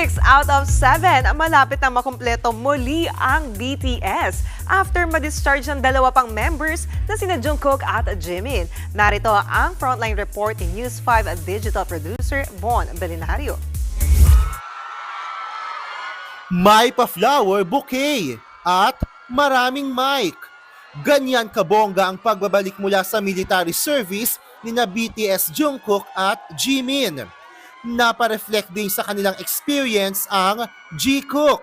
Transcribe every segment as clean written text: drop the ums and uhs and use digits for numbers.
6 out of 7 malapit na makumpleto muli ang BTS after ma-discharge ng dalawa pang members na sina Jungkook at Jimin. Narito ang frontline report ni News 5 digital producer Von Belinario. May pa-flower bouquet at maraming mic. Ganyan kabongga ang pagbabalik mula sa military service ni na BTS Jungkook at Jimin. Napareflect din sa kanilang experience ang Jikook.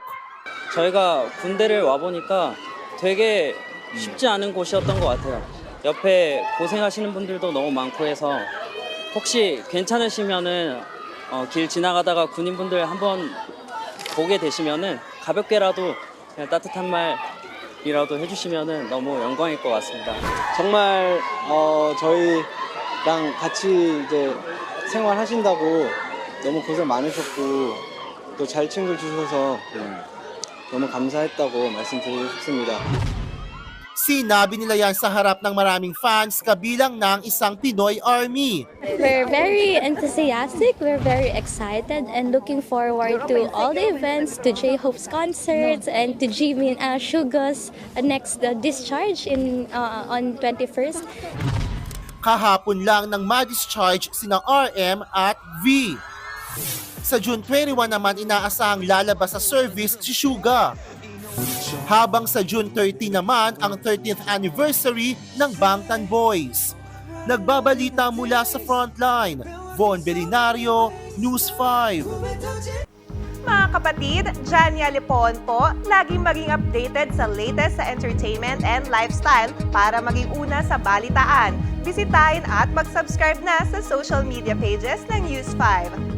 저희가 군대를 와보니까 되게 쉽지 않은 곳이었던 것 같아요. 옆에 고생하시는 분들도 너무 많고 해서 혹시 괜찮으시면은 길 지나가다가 군인분들 한번 보게 되시면은 가볍게라도 그냥 따뜻한 말이라도 해주시면은 너무 영광일 것 같습니다. 정말 저희랑 같이 이제 생활하신다고 너무 고생 많으셨고 또 잘 챙겨주셔서 너무 감사했다고 말씀드리고 싶습니다. Sinabi nila yan sa harap ng maraming fans kabilang ng isang Pinoy Army. We're very enthusiastic, we're very excited and looking forward to all the events, to J-Hope's concerts and to Jimin Suga's next discharge on 21st. Kahapon lang nang ma-discharge sina RM at V. Sa June 21 naman inaasahang lalabas sa service si Suga. Habang sa June 30 naman ang 13th anniversary ng Bangtan Boys. Nagbabalita mula sa frontline, Von Belinario, News 5. Mga kapatid, Jania Lipon po, laging maging updated sa latest sa entertainment and lifestyle para maging una sa balitaan. Bisitahin at mag-subscribe na sa social media pages ng News 5.